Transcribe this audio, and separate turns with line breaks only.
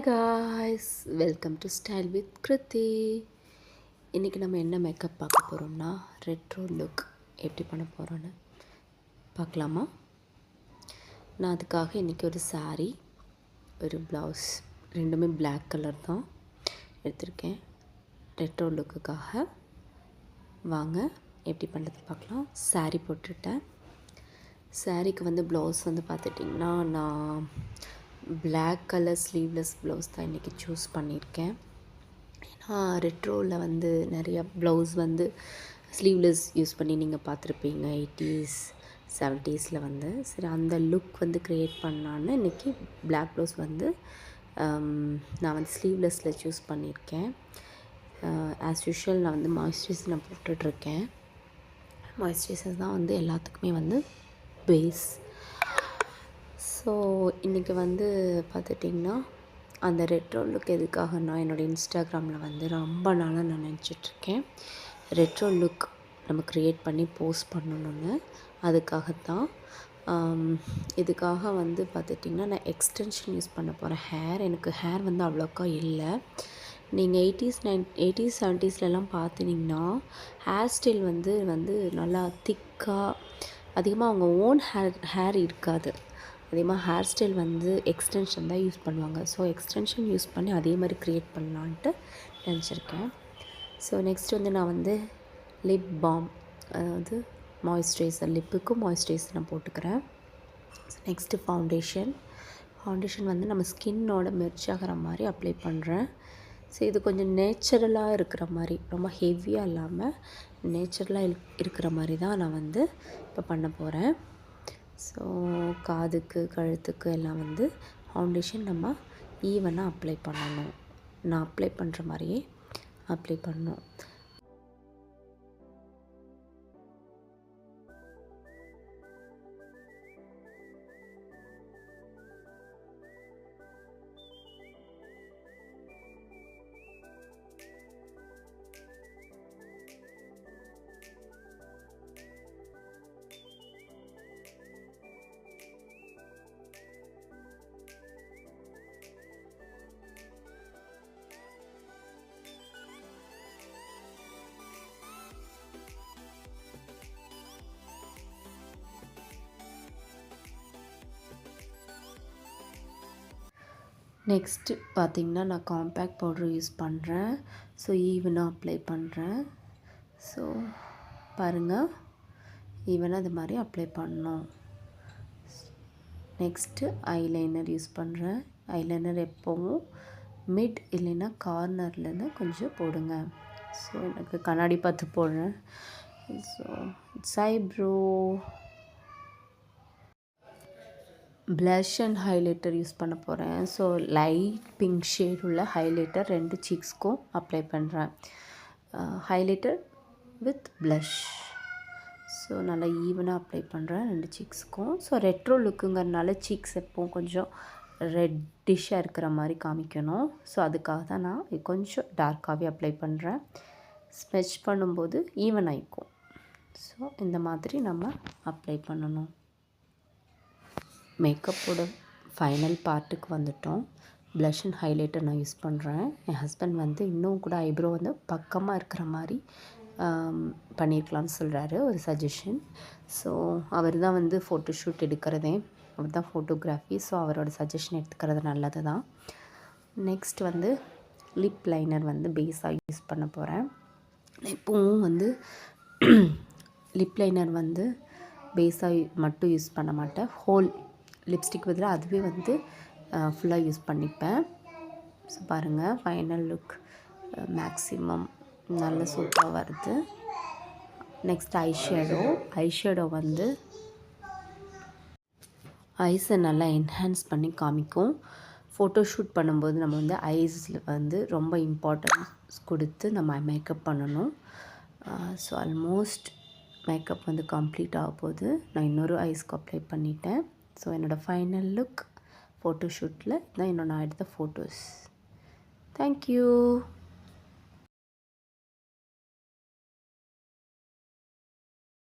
Hi guys, welcome to style with Kriti. இன்றைக்கி நம்ம என்ன மேக்கப் பார்க்க போகிறோம்னா ரெட்ரோ லுக் எப்படி பண்ண போகிறோன்னு பார்க்கலாமா? நான் அதுக்காக இன்றைக்கி ஒரு saree, ஒரு ப்ளவுஸ் ரெண்டுமே Black கலர் தான் எடுத்திருக்கேன் ரெட்ரோ லுக்குக்காக. வாங்க எப்படி பண்ணுறது பார்க்கலாம். saree போட்டுட்டேன். சாரீக்கு வந்து ப்ளவுஸ் வந்து பார்த்துட்டிங்கன்னா நான் Black கலர் ஸ்லீவ்லெஸ் ப்ளவுஸ் தான் இன்றைக்கி சூஸ் பண்ணியிருக்கேன். ஏன்னா ரெட்ரோவில் வந்து நிறையா ப்ளவுஸ் வந்து ஸ்லீவ்லெஸ் யூஸ் பண்ணி நீங்கள் பார்த்துருப்பீங்க 80s 70s வந்து. சரி, அந்த லுக் வந்து க்ரியேட் பண்ணலான்னு இன்றைக்கி Black ப்ளவுஸ் வந்து நான் வந்து ஸ்லீவ்லெஸில் சூஸ் பண்ணியிருக்கேன். ஆஸ் யூஷுவல் நான் வந்து மாய்ஸ்சரைசர் நான் போட்டுட்ருக்கேன். மாய்ஸ்சரைசர் தான் வந்து எல்லாத்துக்குமே வந்து பேஸ். ஸோ இன்றைக்கி வந்து பார்த்துட்டிங்கன்னா அந்த ரெட்ரோ லுக் எதுக்காகனா என்னோடய இன்ஸ்டாகிராமில் வந்து ரொம்ப நாளாக நான் நினச்சிட்ருக்கேன் ரெட்ரோ லுக் நம்ம க்ரியேட் பண்ணி போஸ்ட் பண்ணணுன்னு. அதுக்காகத்தான் இதுக்காக வந்து பார்த்துட்டிங்கன்னா நான் எக்ஸ்டென்ஷன் யூஸ் பண்ண போகிறேன். எனக்கு ஹேர் வந்து அவ்வளோக்கா இல்லை. நீங்கள் 80s 70ஸ்லாம் பார்த்திங்கன்னா ஹேர் ஸ்டைல் வந்து நல்லா திக்காக அதிகமாக அவங்க ஓன் ஹேர் இருக்காது. அதிகமாக ஹேர் ஸ்டைல் வந்து எக்ஸ்டென்ஷன் தான் யூஸ் பண்ணுவாங்க. ஸோ எக்ஸ்டென்ஷன் யூஸ் பண்ணி அதே மாதிரி க்ரியேட் பண்ணலான்ட்டு நினச்சிருக்கேன். ஸோ நெக்ஸ்ட் வந்து நான் வந்து லிப் பாம், அதாவது மாய்ஸ்சரைசர், லிப்புக்கும் மாய்ஸ்சரைசர் நான் போட்டுக்கிறேன். நெக்ஸ்ட்டு ஃபவுண்டேஷன் வந்து நம்ம ஸ்கின்னோட மெர்ச் ஆகிற மாதிரி அப்ளை பண்ணுறேன். ஸோ இது கொஞ்சம் நேச்சுரலாக இருக்கிற மாதிரி, ரொம்ப ஹெவியாக இல்லாமல் நேச்சுரலாக இருக்கிற மாதிரி தான் நான் வந்து இப்போ பண்ண போகிறேன். ஸோ காதுக்கு கழுத்துக்கு எல்லாம் வந்து ஃபவுண்டேஷன் நம்ம ஈவனாக அப்ளை பண்ணணும். நான் அப்ளை பண்ணுற மாதிரியே அப்ளை பண்ணணும். நெக்ஸ்ட்டு பார்த்திங்கன்னா நான் காம்பேக்ட் பவுட்ரு யூஸ் பண்ணுறேன். ஸோ ஈவனாக அப்ளை பண்ணுறேன். ஸோ பாருங்கள், ஈவனாக அது மாதிரி அப்ளை பண்ணணும். நெக்ஸ்ட்டு ஐலைனர் யூஸ் பண்ணுறேன். ஐலைனர் எப்போவும் மிட் இல்லைன்னா கார்னர்லேருந்து கொஞ்சம் போடுங்க. ஸோ எனக்கு கண்ணாடி பார்த்து போடுறேன். So eyebrow, blush and highlighter use பண்ண போகிறேன். ஸோ லைட் பிங்க் ஷேட் உள்ள ஹைலைட்டர் 2 சீக்ஸ்க்கும் அப்ளை பண்ணுறேன். Highlighter with blush. ஸோ நல்லா ஈவனாக அப்ளை பண்ணுறேன் 2 சீக்ஸ்க்கும். ஸோ ரெட்ரோ லுக்குங்கிறதுனால சீக்ஸ் எப்போவும் கொஞ்சம் ரெட்டிஷாக இருக்கிற மாதிரி காமிக்கணும். ஸோ அதுக்காக தான் நான் கொஞ்சம் டார்க்காகவே அப்ளை பண்ணுறேன். ஸ்மெச் பண்ணும்போது ஈவன் ஆகிக்கும். ஸோ இந்த மாதிரி நம்ம அப்ளை பண்ணணும். மேக்கப்போட ஃபைனல் பார்ட்டுக்கு வந்துட்டோம். ப்ளஷ் அண்ட் ஹைலைட்டர் நான் யூஸ் பண்ணுறேன். என் ஹஸ்பண்ட் வந்து இன்னும் கூட ஐப்ரோ வந்து பக்கமாக இருக்கிற மாதிரி பண்ணியிருக்கலான்னு சொல்கிறாரு, ஒரு சஜஷன். ஸோ அவர் தான் வந்து ஃபோட்டோ ஷூட் எடுக்கிறதே, அவர் தான் ஃபோட்டோகிராஃபி. ஸோ அவரோட சஜஷன் எடுத்துக்கிறது நல்லது தான். நெக்ஸ்ட் வந்து லிப் லைனர் வந்து பேஸாக யூஸ் பண்ண போகிறேன். இப்போவும் வந்து லிப் லைனர் வந்து பேஸாக மட்டும் யூஸ் பண்ண மாட்டேன். ஹோல் லிப்ஸ்டிக் பதிலாக அதுவே வந்து ஃபுல்லாக யூஸ் பண்ணிப்பேன். ஸோ பாருங்கள், ஃபைனல் லுக் மேக்ஸிமம் நல்ல சூப்பராக வருது. நெக்ஸ்ட் ஐஷேடோ வந்து ஐஸை நல்லா என்ஹான்ஸ் பண்ணி காமிக்கும். ஃபோட்டோ ஷூட் பண்ணும்போது நம்ம வந்து ஐஸில் வந்து ரொம்ப இம்பார்ட்டன்ஸ் கொடுத்து நம்ம மேக்கப் பண்ணணும். ஸோ ஆல்மோஸ்ட் மேக்கப் வந்து கம்ப்ளீட் ஆக போகுது. நான் இன்னொரு ஐஸ்க்கு அப்ளை பண்ணிட்டேன். ஸோ என்னோடய ஃபைனல் லுக் ஃபோட்டோ ஷூட்டில் தான் நான் எடுத்த ஃபோட்டோஸ். தேங்க்யூ.